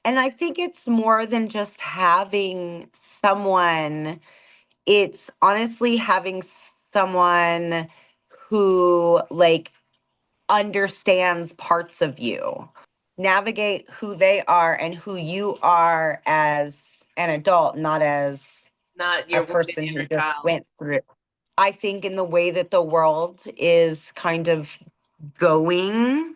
And I think it's more than just having someone, it's honestly having someone who like understands parts of you, navigate who they are and who you are as an adult, not as Not a your wounded person who inner just child. went through. I think in the way that the world is kind of going.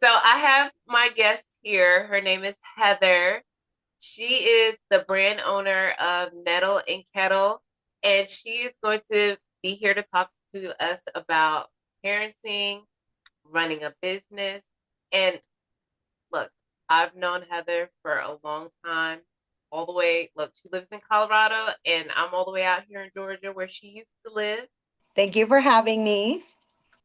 So I have my guest here. Her name is Heather. She is the brand owner of Nettle and Kettle, and she is going to be here to talk to us about parenting, running a business. And look, I've known Heather for a long time, all the way. Look, she lives in Colorado, and I'm all the way out here in Georgia where she used to live. Thank you for having me.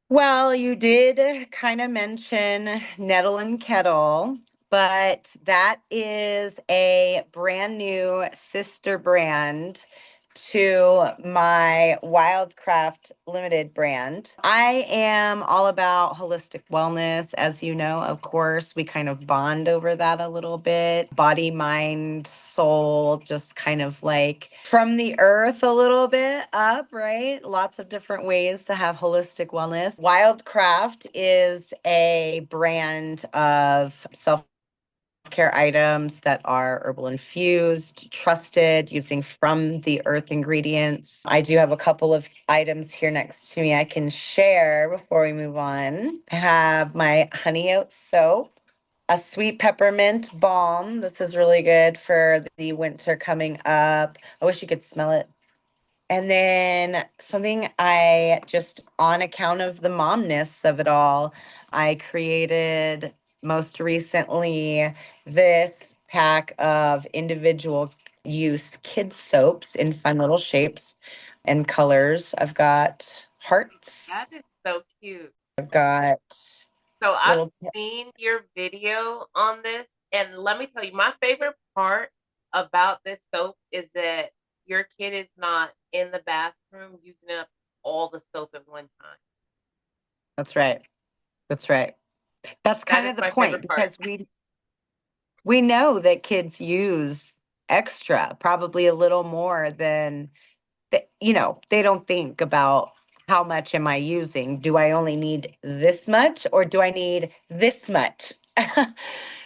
Well, you did kind of mention Nettle and Kettle, but that is a brand new sister brand to my Wildcraft Limited brand. I am all about holistic wellness. As you know, of course, we kind of bond over that a little bit. Body, mind, soul, just kind of like from the earth a little bit up, right? Lots of different ways to have holistic wellness. Wildcraft is a brand of self-care items that are herbal infused, trusted, using from the earth ingredients. I do have a couple of items here next to me I can share before we move on. I have my honey oat soap, a sweet peppermint balm. This is really good for the winter coming up. I wish you could smell it. And then something I just, on account of the momness of it all, I created most recently this pack of individual use kid soaps in fun little shapes and colors. I've got hearts. That is so cute. I've got So I've little. seen your video on this, and let me tell you, my favorite part about this soap is that your kid is not in the bathroom using up all the soap at one time. That's right. That's right. That's That kind is of the my point favorite part. because we know that kids use extra, probably a little more than they don't think about how much am I using? Do I only need this much or do I need this much?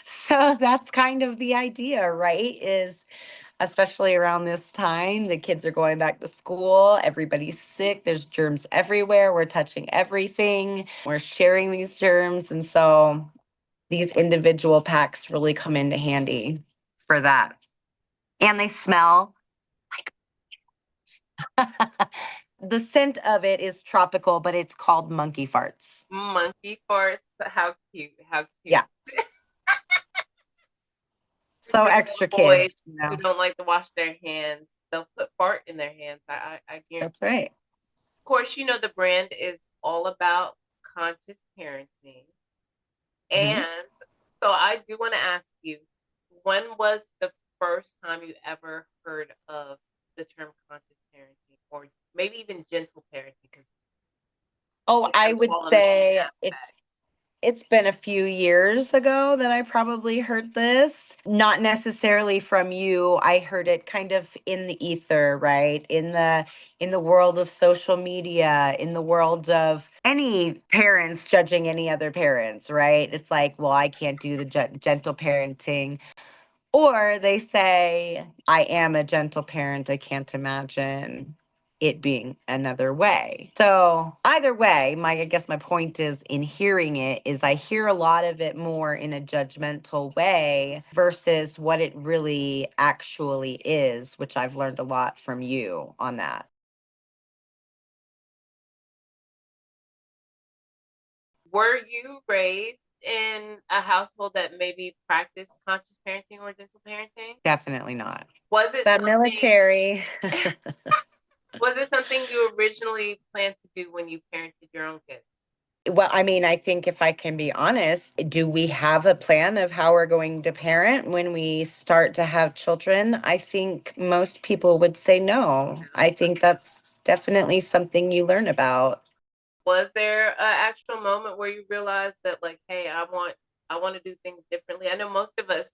So that's kind of the idea, right? Is especially around this time, the kids are going back to school, everybody's sick, there's germs everywhere, we're touching everything, we're sharing these germs. And so these individual packs really come into handy for that. And they smell like the scent of it is tropical, but it's called monkey farts. Monkey farts. How cute. How cute. Yeah. So Your extra little boys kids, who don't like to wash their hands, they'll put fart in their hands. I guarantee. That's right. Of course, you know the brand is all about conscious parenting. Mhm. And so I do want to ask you, when was the first time you ever heard of the term conscious parenting or maybe even gentle parenting? Because Oh, they I kind of would fall in the same say aspect. it's been a few years ago that I probably heard this. Not necessarily from you. I heard it kind of in the ether, right? In the world of social media, in the world of any parents judging any other parents, right? It's like, well, I can't do the gentle parenting. Or they say, I am a gentle parent. I can't imagine it being another way. So either way, I guess my point is in hearing it is I hear a lot of it more in a judgmental way versus what it really actually is, which I've learned a lot from you on that. Were you raised in a household that maybe practiced conscious parenting or gentle parenting? Definitely not. Was it That something military. was it something you originally planned to do when you parented your own kids? Well, I mean, I think if I can be honest, do we have a plan of how we're going to parent when we start to have children? I think most people would say no. I think that's definitely something you learn about. Was there an actual moment where you realized that, like, hey, I want to do things differently? I know most of us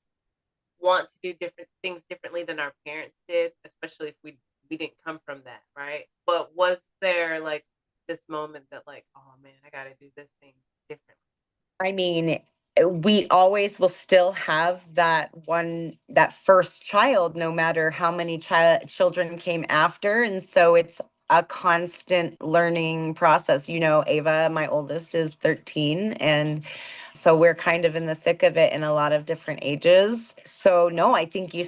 want to do different things differently than our parents did, especially if we didn't come from that, right? But was there like this moment that, like, oh man, I got to do this thing differently? I mean, we always will still have that first child, no matter how many children came after. And so it's a constant learning process. You know, Ava, my oldest, is 13. And so we're kind of in the thick of it in a lot of different ages. So no, I think you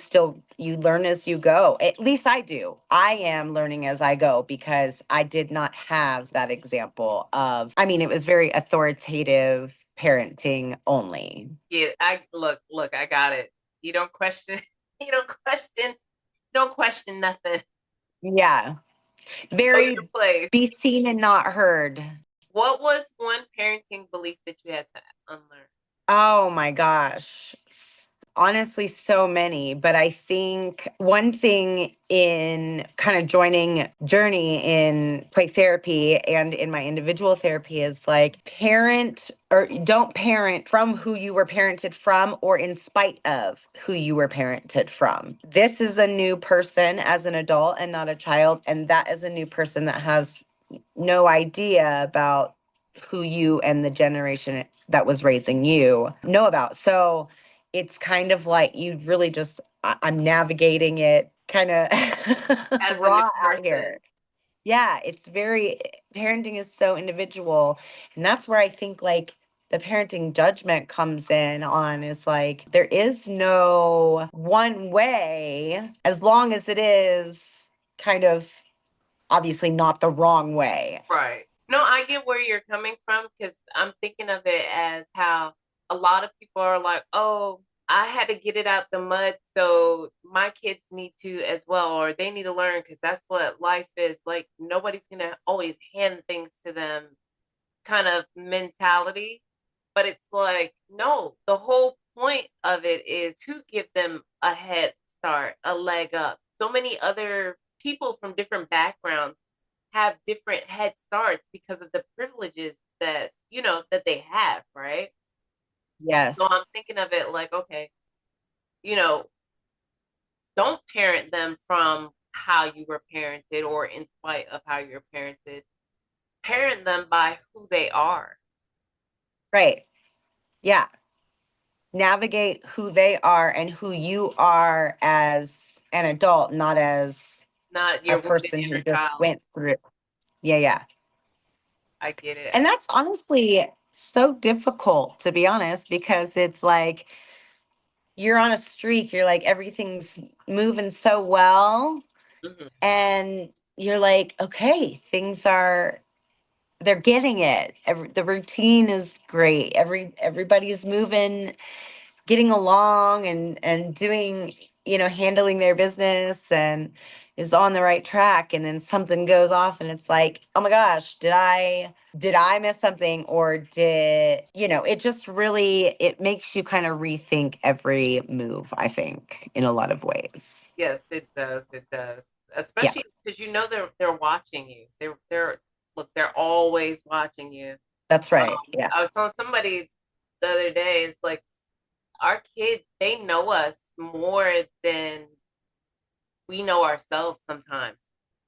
learn as you go. At least I do. I am learning as I go because I did not have that example of, I mean, it was very authoritative parenting only. Yeah, I look, I got it. You don't question, you don't question nothing. Yeah. Know your Very place. be seen and not heard. What was one parenting belief that you had to unlearn? Oh my gosh. Honestly, so many. But I think one thing in kind of joining journey in play therapy and in my individual therapy is like parent or don't parent from who you were parented from or in spite of who you were parented from. This is a new person as an adult and not a child. And that is a new person that has no idea about who you and the generation that was raising you know about. So it's kind of like you really just, I'm navigating it kind of As a new raw out person. here. Yeah, it's very, parenting is so individual. And that's where I think like the parenting judgment comes in on is like, there is no one way as long as it is kind of obviously not the wrong way. Right. No, I get where you're coming from because I'm thinking of it as how a lot of people are like, oh, I had to get it out the mud, so my kids need to as well, or they need to learn because that's what life is. Like, nobody's going to always hand things to them kind of mentality. But it's like, no, the whole point of it is to give them a head start, a leg up. So many other people from different backgrounds have different head starts because of the privileges that, that they have, right? Yes. So I'm thinking of it like, okay, you know, don't parent them from how you were parented or in spite of how you're parented. Parent them by who they are, Right. Yeah. Navigate who they are and who you are as an adult, not as not a your wounded person who inner just child. went through. Yeah, yeah. I get it. And that's honestly so difficult, to be honest, because it's like you're on a streak, you're like everything's moving so well, Mhm. and you're like, okay, they're getting it. The routine is great. Everybody's moving, getting along and doing, handling their business and is on the right track, and then something goes off and it's like, oh my gosh, did I miss something, or it just really, it makes you kind of rethink every move, I think, in a lot of ways. Yes, it does. It does. Yeah, Especially because they're watching you. They're look, they're always watching you. that's right. Yeah. I was telling somebody the other day, it's like our kids, they know us more than we know ourselves sometimes.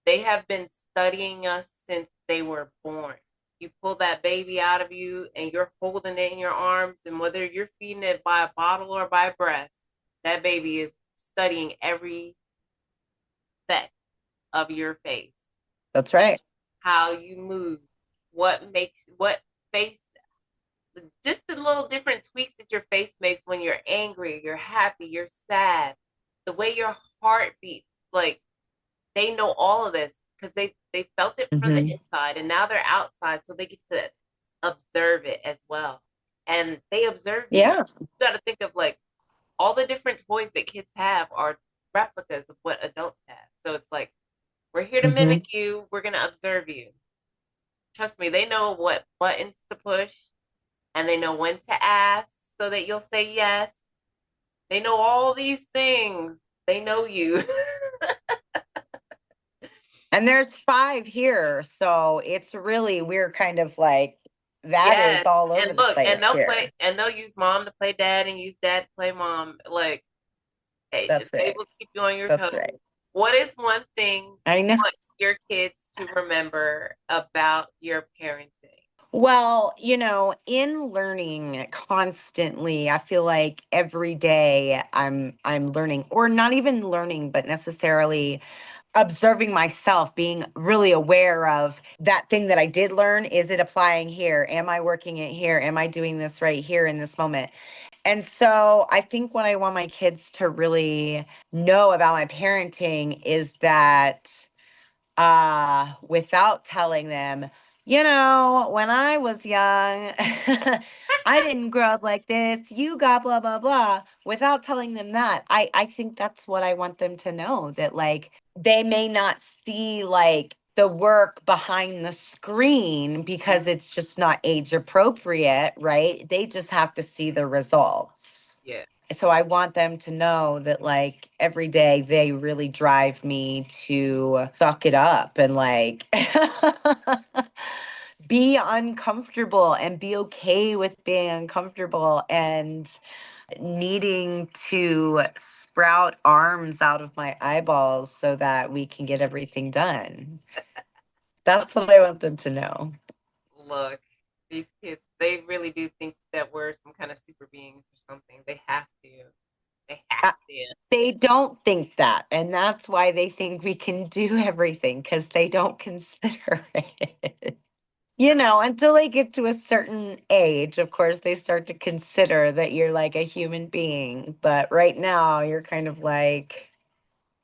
They have been studying us since they were born. You pull that baby out of you and you're holding it in your arms, and whether you're feeding it by a bottle or by breath, that baby is studying every speck of your face, That's right. how you move, what face, just the little different tweaks that your face makes when you're angry, you're happy, you're sad, the way your heart beats. Like, they know all of this because they felt it from the Hmm. inside, and now they're outside, so they get to observe it as well. And they observe you. Yeah. You got to think of like all the different toys that kids have are replicas of what adults have. So it's like, we're here to Hmm. mimic you. We're gonna observe you. trust me, they know what buttons to push and they know when to ask so that you'll say yes. They know all these things. They know you. And there's 5 here, so it's really we're kind of like that is Yes. all over And the look, and place they'll play here. and they'll use mom to play dad and use dad to play mom. Like, hey, That's they right. will keep you on your That's toes. right. What is one thing I you know. want your kids to remember about your parenting? Well, in learning constantly, I feel like every day I'm learning or not even learning, but necessarily observing myself, being really aware of that thing that I did learn. Is it applying here? Am I working it here? Am I doing this right here in this moment? And so I think what I want my kids to really know about my parenting is that without telling them, when I was young, I didn't grow up like this. You got blah, blah, blah. Without telling them that, I think that's what I want them to know, that like they may not see like the work behind the screen because it's just not age appropriate, right? They just have to see the results. Yeah. So I want them to know that like every day they really drive me to suck it up and like be uncomfortable and be okay with being uncomfortable and needing to sprout arms out of my eyeballs so that we can get everything done. That's what I want them to know. Look, these kids, they really do think that we're some kind of super beings or something. They have to. They have Uh, to. They don't think that, and that's why they think we can do everything because they don't consider it. Until they get to a certain age, of course, they start to consider that you're like a human being. But right now, you're kind of like,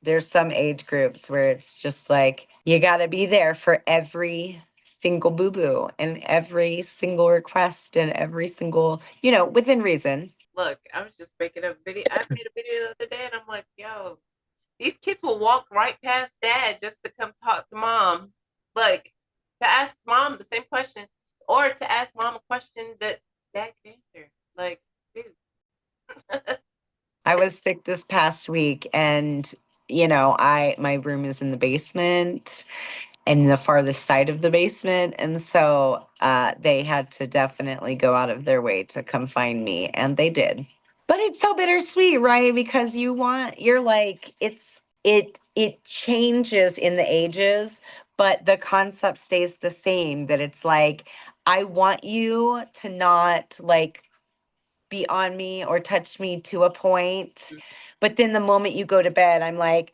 there's some age groups where it's just like, you got to be there for every single boo boo and every single request and every single, within reason. Look, I was just making a video. I made a video the other day and I'm like, yo, these kids will walk right past dad just to come talk to mom. Like, to ask mom the same question or to ask mom a question that dad can answer. Like, dude. I was sick this past week and my room is in the basement and the farthest side of the basement. And so they had to definitely go out of their way to come find me. And they did. But it's so bittersweet, right? Because you're like, it changes in the ages, but the concept stays the same, that it's like, I want you to not like be on me or touch me to a point. But then the moment you go to bed, I'm like,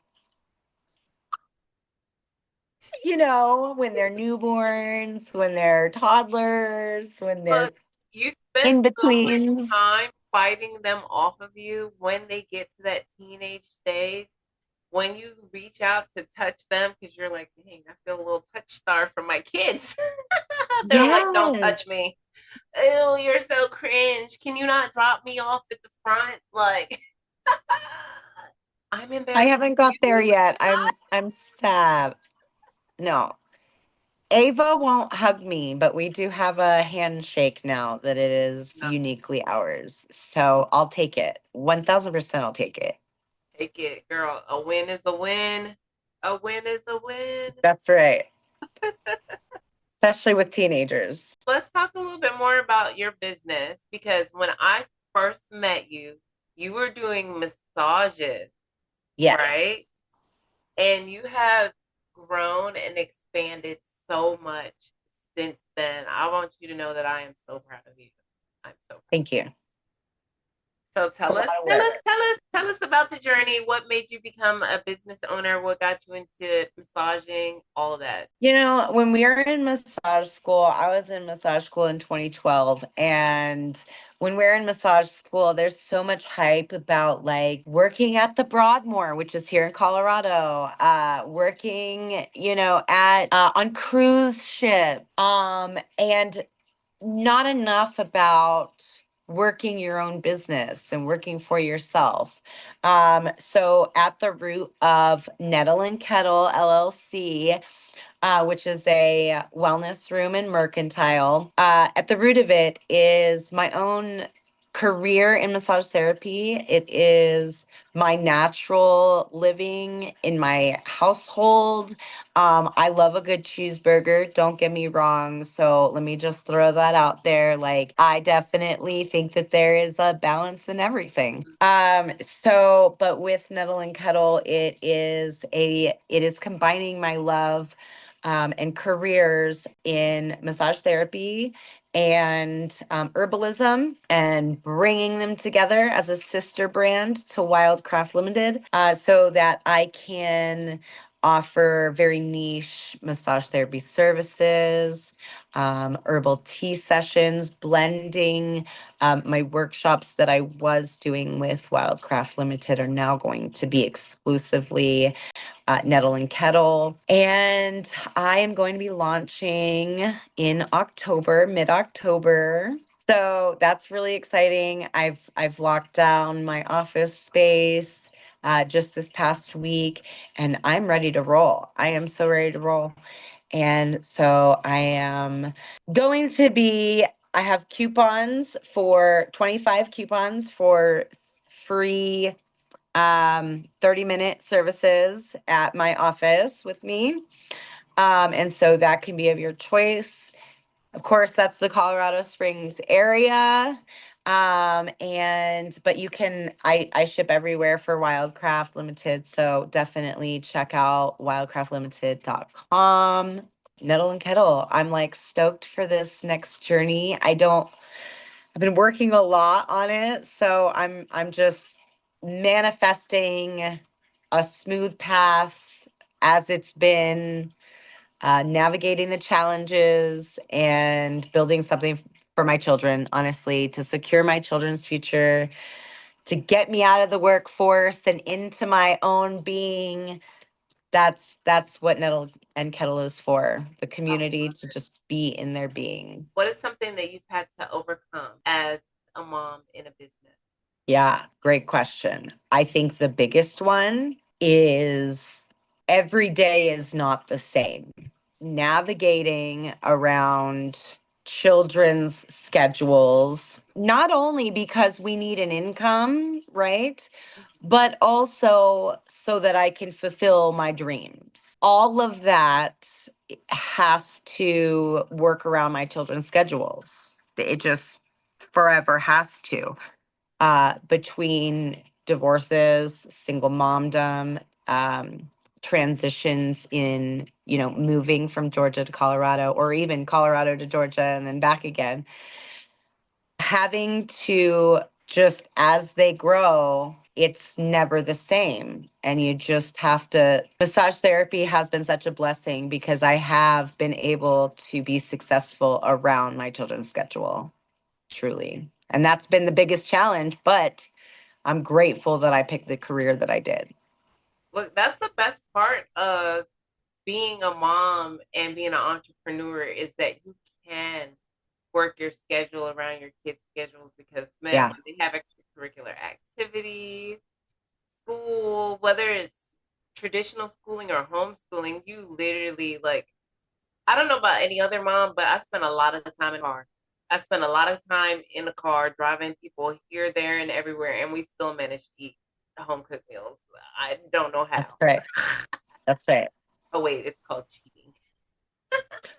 when they're newborns, when they're toddlers, when they're Look, you spend in so much betweens. time fighting them off of you when they get to that teenage stage. When you reach out to touch them, because you're like, dang, I feel a little touch star from my kids. They're like, don't Yes. touch me. Ew, you're so cringe. Can you not drop me off at the front? Like, I'm I embarrassed haven't for got there you. yet. I'm sad. No. Ava won't hug me, but we do have a handshake now that it is No, uniquely ours. So I'll take it. 1000% I'll take it. take it, girl. A win is a win. A win is a win. That's right. Especially with teenagers. Let's talk a little bit more about your business because when I first met you, you were doing massages, Yes. right? And you have grown and expanded so much since then. I want you to know that I am so proud of you. I'm so proud. Thank you. So It's a tell lot us, of tell work. us, tell us, tell us about the journey. What made you become a business owner? What got you into massaging? All of that. When we were in massage school, I was in massage school in 2012. And when we're in massage school, there's so much hype about like working at the Broadmoor, which is here in Colorado, working, at on cruise ship, and not enough about working your own business and working for yourself. So at the root of Nettle and Kettle LLC, which is a wellness room and mercantile. At the root of it is my own career in massage therapy. It is my natural living in my household. I love a good cheeseburger, don't get me wrong. So let me just throw that out there. Like, I definitely think that there is a balance in everything. But with Nettle and Kettle, it is combining my love and careers in massage therapy and herbalism and bringing them together as a sister brand to Wildcraft Limited so that I can offer very niche massage therapy services, herbal tea sessions, blending. My workshops that I was doing with Wildcraft Limited are now going to be exclusively Nettle and Kettle. And I am going to be launching in October, mid-October. So that's really exciting. I've locked down my office space just this past week, and I'm ready to roll. I am so ready to roll. And so I am going to be, I have coupons for 25 coupons for free 30-minute services at my office with me. And so that can be of your choice. Of course, that's the Colorado Springs area. But you can, I ship everywhere for Wildcraft Limited. So definitely check out wildcraftlimited.com. Nettle and Kettle. I'm like stoked for this next journey. I've been working a lot on it, so I'm just manifesting a smooth path as it's been, navigating the challenges and building something for my children, honestly, to secure my children's future, to get me out of the workforce and into my own being. That's what Nettle and Kettle is for, the community to just be in their being. What is something that you've had to overcome as a mom in a business? Yeah, great question. I think the biggest one is every day is not the same. Navigating around children's schedules, not only because we need an income, right? But also so that I can fulfill my dreams. All of that has to work around my children's schedules. It just forever has to. Between divorces, single momdom, transitions in, moving from Georgia to Colorado or even Colorado to Georgia and then back again, having to just as they grow, it's never the same. And you just have to, massage therapy has been such a blessing because I have been able to be successful around my children's schedule, truly. And that's been the biggest challenge, but I'm grateful that I picked the career that I did. Look, that's the best part of being a mom and being an entrepreneur is that you can work your schedule around your kids' schedules because man, Yeah, when they have extracurricular activities, school, whether it's traditional schooling or homeschooling, you literally like I don't know about any other mom, but I spent a lot of time in the car. I spent a lot of time in the car driving people here, there, and everywhere, and we still managed to eat home cooked meals. I don't know that's how. right. That's right. Oh wait, it's called cheating.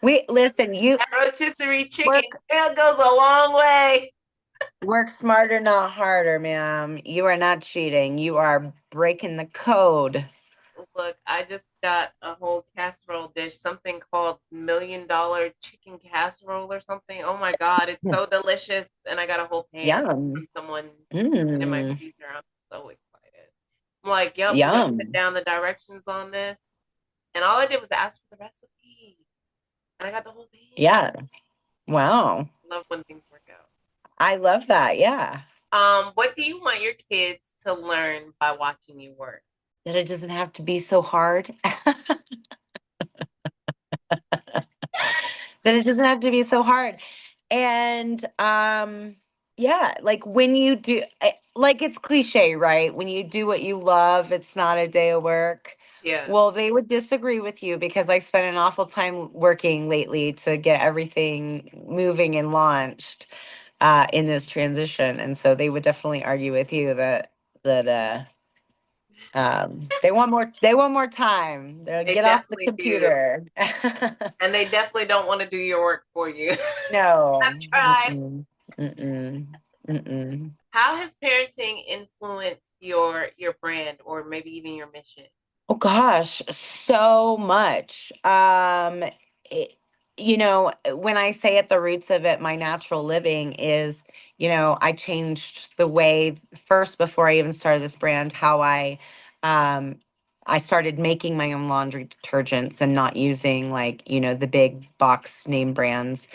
We listen, you That rotisserie chicken work it goes a long way. work smarter, not harder, ma'am. You are not cheating. You are breaking the code. Look, I just got a whole casserole dish, something called $1 million chicken casserole or something. Oh my god, it's Hmm. so delicious! And I got a whole pan Yum. from someone in my Mm, freezer. I'm so excited. I'm like, yep, we gotta put yum. down the directions on this. And all I did was ask for the recipe. And I got the whole pan. Yeah. Wow. Love when things work out. I love that. Yeah. What do you want your kids to learn by watching you work? That it doesn't have to be so hard. That it doesn't have to be so hard. And yeah, like when you do like it's cliche, right? When you do what you love, it's not a day of work. Yeah. Well, they would disagree with you because I spent an awful time working lately to get everything moving and launched in this transition, and so they would definitely argue with you that they want more time. They'll They get off the definitely do. computer. And they definitely don't want to do your work for you. No. I've tried. Mm-mm. Mm-mm. Mm-mm. How has parenting influenced your brand or maybe even your mission? Oh gosh, so much. It, when I say at the roots of it, my natural living is, I changed the way first before I even started this brand, how um, I started making my own laundry detergents and not using like, the big box name brands,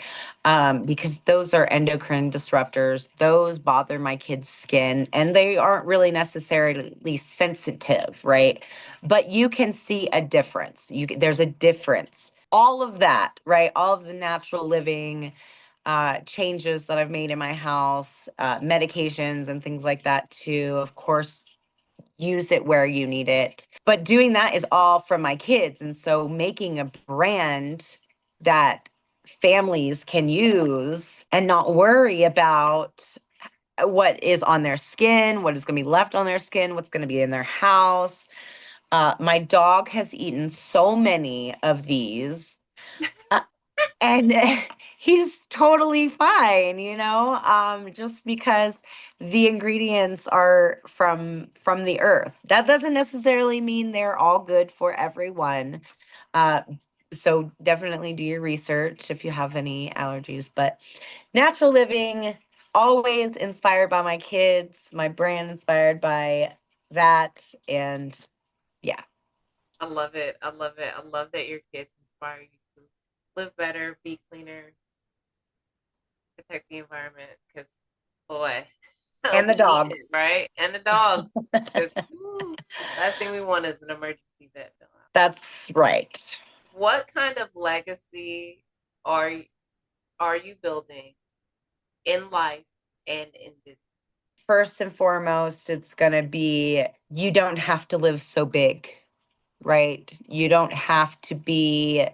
because those are endocrine disruptors. Those bother my kids' skin and they aren't really necessarily sensitive, right? But you can see a difference. There's a difference. All of that, right? All of the natural living changes that I've made in my house, medications and things like that, to, of course, use it where you need it. But doing that is all from my kids. And so making a brand that families can use and not worry about what is on their skin, what is going to be left on their skin, what's going to be in their house. My dog has eaten so many of these, uh, and he's totally fine, just because the ingredients are from the earth. That doesn't necessarily mean they're all good for everyone. Uh, so definitely do your research if you have any allergies. But natural living, always inspired by my kids, my brand inspired by that, and yeah. I love it. I love it. I love that your kids inspire you to live better, be cleaner, protect the environment. Because, boy, And the we need it, dogs. right? And the dogs. Because last thing we want is an emergency vet bill out. That's right. What kind of legacy are are you building in life and in business? First and foremost, it's going to be you don't have to live so big, right? You don't have to be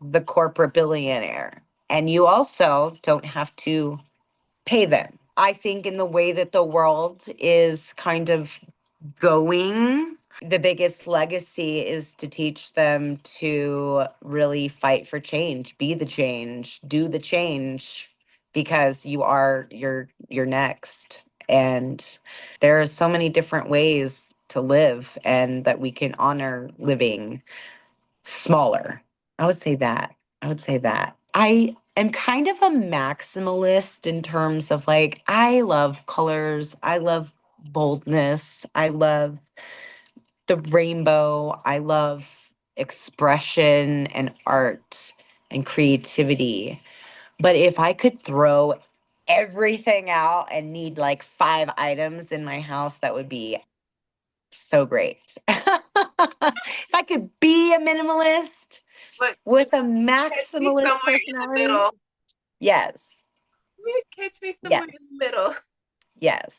the corporate billionaire. And you also don't have to pay them. I think in the way that the world is kind of going, the biggest legacy is to teach them to really fight for change, be the change, do the change, because you are your next. And there are so many different ways to live and that we can honor living smaller. I would say that. I would say that. I am kind of a maximalist in terms of like, I love colors. I love boldness. I love the rainbow. I love expression and art and creativity. But if I could throw everything out and need like 5 items in my house, that would be so great. If I could be a minimalist Look, with a catch me maximalist somewhere in the personality, middle. yes, You catch me somewhere yes, in the middle. yes,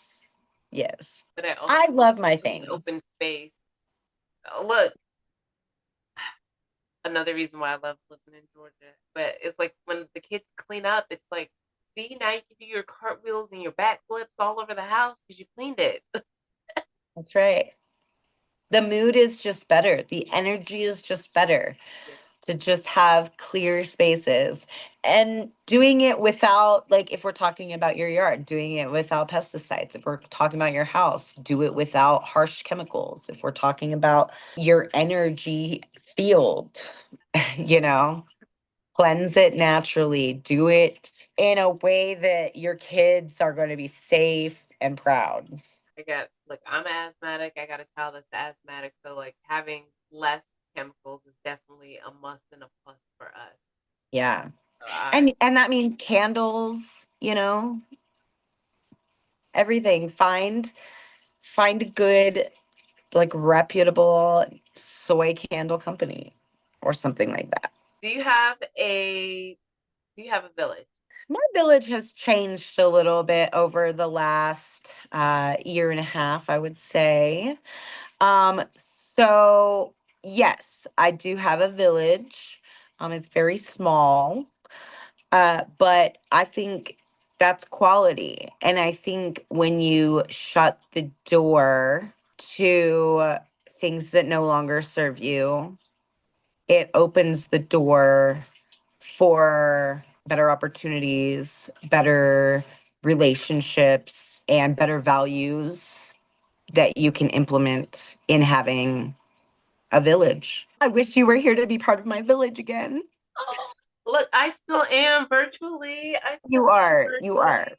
yes. But I also I love my love an things. open space. Look, another reason why I love living in Georgia. But it's like when the kids clean up, it's like, see, now you can do your cartwheels and your backflips all over the house because you cleaned it. That's right. The mood is just better. The energy is just better Yeah. to just have clear spaces and doing it without, like, if we're talking about your yard, doing it without pesticides. If we're talking about your house, do it without harsh chemicals. If we're talking about your energy field, you know, cleanse it naturally, do it in a way that your kids are going to be safe and proud. Look, I'm asthmatic. I got a child that's asthmatic. So, like, having less chemicals is definitely a must and a plus for us. Yeah. So I, And that means candles, you know, everything. Find a good, like, reputable soy candle company or something like that. do you have do you have a village? My village has changed a little bit over the last year and a half, I would say. Um, So, yes, I do have a village. It's very small, but I think that's quality. And I think when you shut the door to things that no longer serve you, it opens the door for better opportunities, better relationships, and better values that you can implement in having a village. I wish you were here to be part of my village again. Oh, look, I still am virtually. I still You am are, you are. virtually.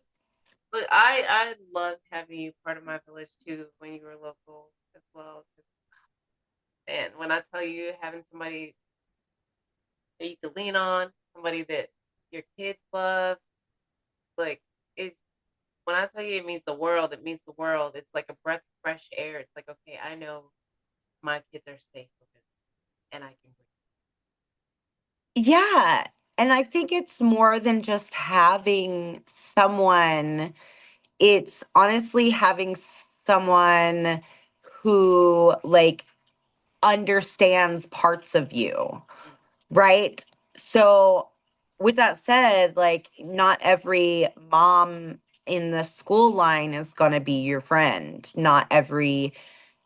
Look, I loved having you part of my village too when you were local as well. And when I tell you having somebody that you can lean on, somebody that your kids love, like it when I tell you it means the world, it means the world. It's like a breath of fresh air. It's like, okay, I know my kids are safe with it and I can breathe. Yeah. And I think it's more than just having someone, it's honestly having someone who like understands parts of you, Mm. right? So, with that said, like, not every mom in the school line is going to be your friend. Not every,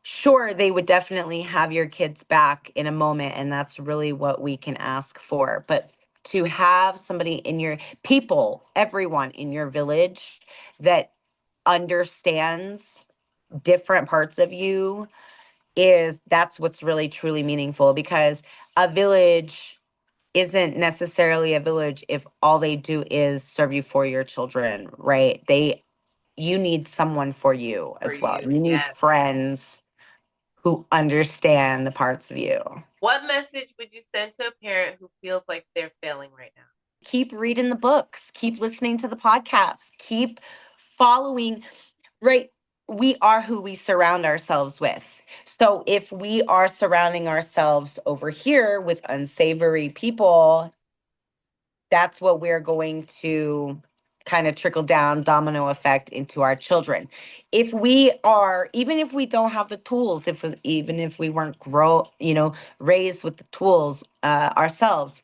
sure, they would definitely have your kids back in a moment. And that's really what we can ask for. But to have somebody in your people, everyone in your village that understands different parts of you is that's what's really truly meaningful because a village isn't necessarily a village if all they do is serve you for your children, right? You need someone for you For as well. you, You need yes. friends who understand the parts of you. What message would you send to a parent who feels like they're failing right now? Keep reading the books, keep listening to the podcasts, keep following, right? We are who we surround ourselves with. So if we are surrounding ourselves over here with unsavory people, that's what we're going to kind of trickle down domino effect into our children. If we are, even if we don't have the tools, even if we weren't raised with the tools ourselves,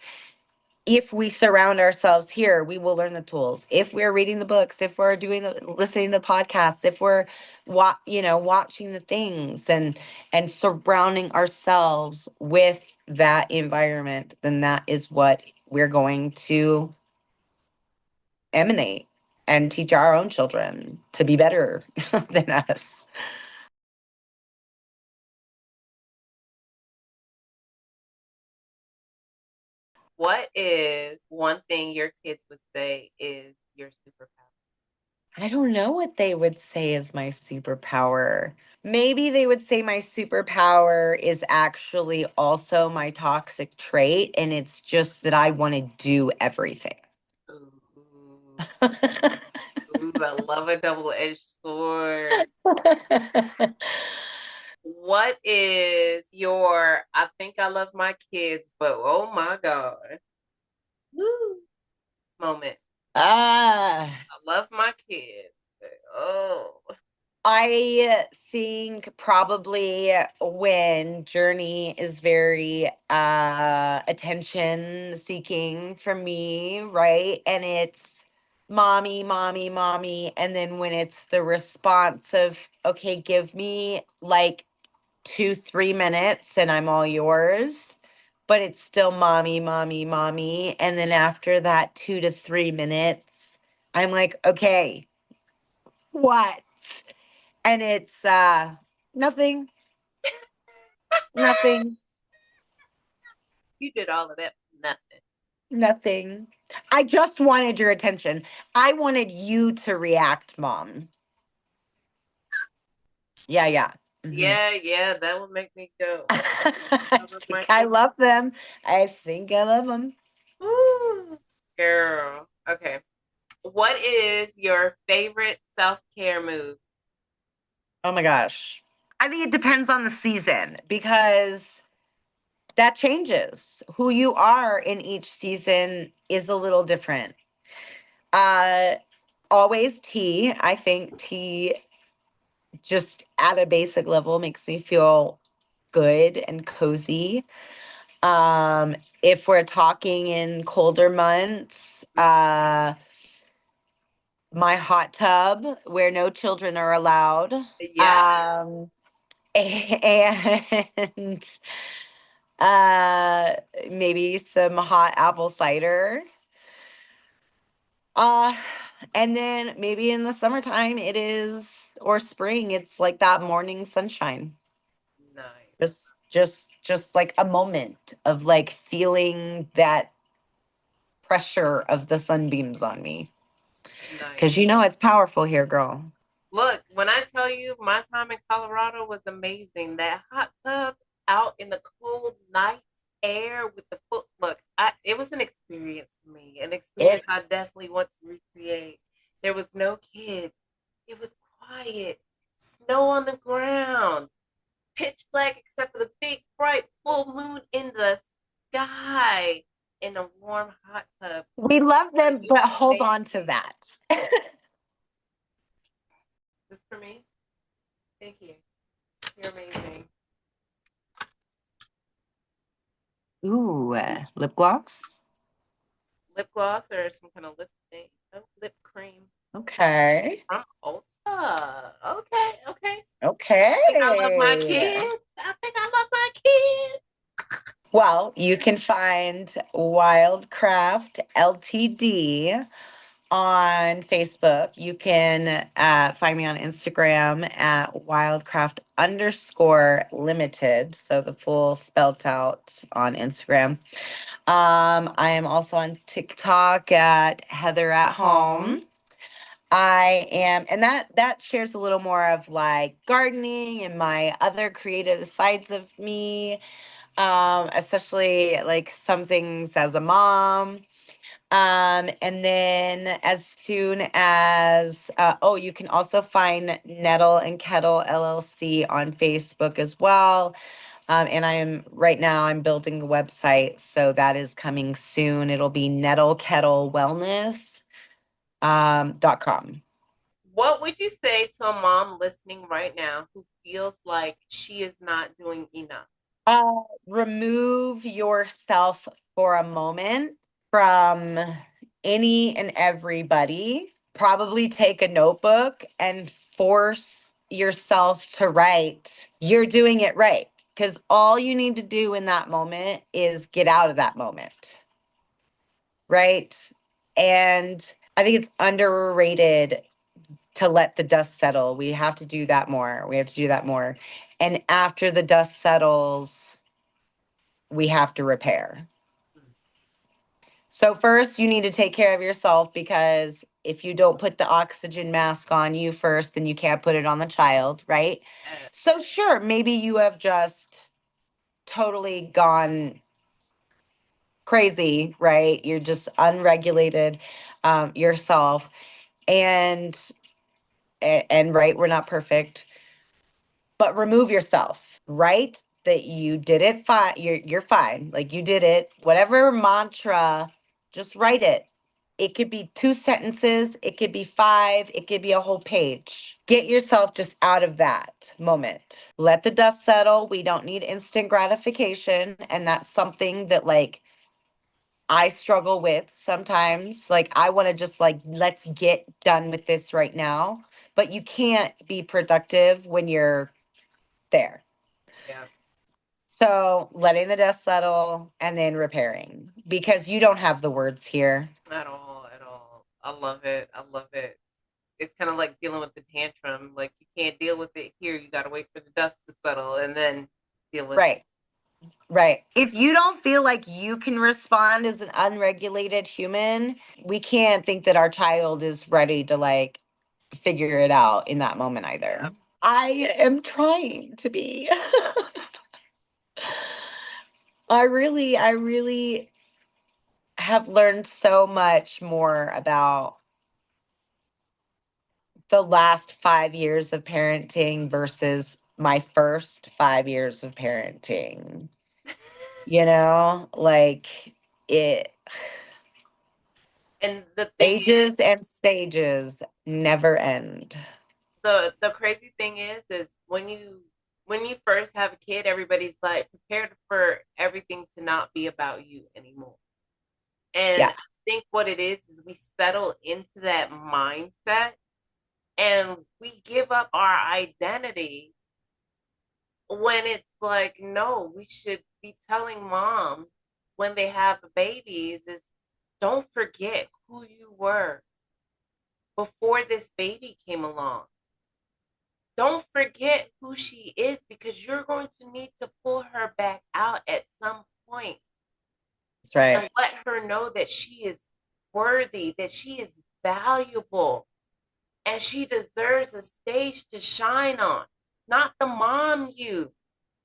if we surround ourselves here, we will learn the tools. If we're reading the books, if we're listening to the podcasts, if we're watching the things and surrounding ourselves with that environment, then that is what we're going to emanate and teach our own children to be better than us. What is one thing your kids would say is your superpower? I don't know what they would say is my superpower. Maybe they would say my superpower is actually also my toxic trait, and it's just that I want to do everything. Ooh, ooh, I love a double-edged sword. What is your I think I love my kids, but oh my God. Woo, moment? Ah, I love my kids. But, oh, I think probably when Journey is very attention seeking for me, right? And it's mommy, mommy, mommy. And then when it's the response of, okay, give me like 2, 3 minutes and I'm all yours. But it's still mommy, mommy, mommy. And then after that 2 to 3 minutes, I'm like, okay, what? And it's nothing, nothing, you did all of that for nothing. nothing. I just wanted your attention. I wanted you to react, mom. Yeah, yeah. Hmm. Yeah, yeah, that would make me go. I I love my think I kids. love them. I think I love them. Woo, girl. Okay. What is your favorite self-care move? Oh my gosh. I think it depends on the season because that changes. Who you are in each season is a little different. Uh Always tea. I think tea just at a basic level makes me feel good and cozy. If we're talking in colder months, my hot tub where no children are allowed. Yeah. And uh maybe some hot apple cider. Uh and then maybe in the summertime it is, or spring, it's like that morning sunshine. Nice. Just like a moment of like feeling that pressure of the sunbeams on me. Nice. Cause you know it's powerful here, girl. Look, when I tell you my time in Colorado was amazing, that hot tub out in the cold night air with the foot, look, it was an experience for me, an It experience I definitely want to recreate. There was no kids. It was quiet. Snow on the ground. Pitch black except for the big bright full moon in the sky in a warm hot tub. We love them, It but was hold amazing. on to that. This for me. Thank you. You're amazing. Ooh, lip gloss. Lip gloss or some kind of lip thing. Oh, lip cream Okay. from Ulta. Okay, okay. I think I love my Okay. kids. I think I love my kids. Well, you can find Wildcraft Ltd on Facebook. You can find me on Instagram at wildcraft_limited. So the full spelt out on Instagram. I am also on TikTok at Heather at Home. I am, and that shares a little more of like gardening and my other creative sides of me, especially like some things as a mom. And then as soon as, oh, you can also find Nettle and Kettle LLC on Facebook as well. And I am right now I'm building the website, so that is coming soon. It'll be nettlekettlewellness.com. What would you say to a mom listening right now who feels like she is not doing enough? Remove yourself for a moment from any and everybody. Probably take a notebook and force yourself to write, "You're doing it right." Because all you need to do in that moment is get out of that moment. Right. And I think it's underrated to let the dust settle. We have to do that more. We have to do that more. And after the dust settles, we have to repair. So first you need to take care of yourself, because if you don't put the oxygen mask on you first, then you can't put it on the child, right? So sure, maybe you have just totally gone crazy, right? You're just unregulated yourself, and and right, we're not perfect, but remove yourself, right? That you did it fine. You're fine. Like you did it. Whatever mantra, just write it. It could be 2 sentences, it could be five, it could be a whole page. Get yourself just out of that moment. Let the dust settle. We don't need instant gratification. And that's something that like I struggle with sometimes. Like I want to just like, let's get done with this right now. But you can't be productive when you're there. Yeah, So letting the dust settle and then repairing, because you don't have the words here. at all, at all. I love it. I love it. It's kind of like dealing with the tantrum. Like you can't deal with it here. You got to wait for the dust to settle and then deal with Right. Right. If you don't feel like you can respond as an unregulated human, we can't think that our child is ready to like figure it out in that moment it. Yeah. either. I am trying to be. I really have learned so much more about the last 5 years of parenting versus my first 5 years of parenting. Like it, And the thing is, ages and stages never end. the crazy thing is when you when you first have a kid, everybody's like prepared for everything to not be about you anymore. And Yeah. I think what it is we settle into that mindset and we give up our identity when it's like, no, we should be telling moms when they have babies is don't forget who you were before this baby came along. Don't forget who she is because you're going to need to pull her back out at some point That's right. and let her know that she is worthy, that she is valuable, and she deserves a stage to shine on, not the mom you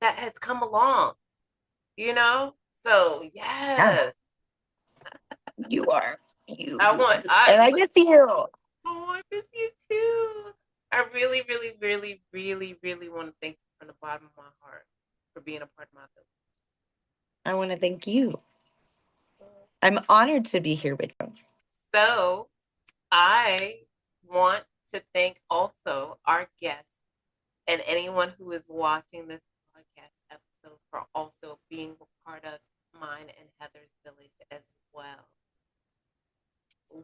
that has come along, you know? So, Yeah. yes, You are. I want, And I miss you. oh, I miss you too. I really, really, really, really, really want to thank you from the bottom of my heart for being a part of my I want to thank you. village. I'm honored to be here with you. So, I want to thank also our guests and anyone who is watching this podcast episode for also being a part of mine and Heather's village as well.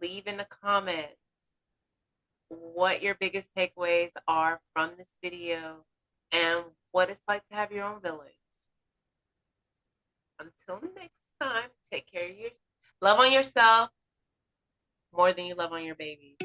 Leave in the comments what your biggest takeaways are from this video and what it's like to have your own village. Until next time, take care of your love on yourself more than you love on your baby.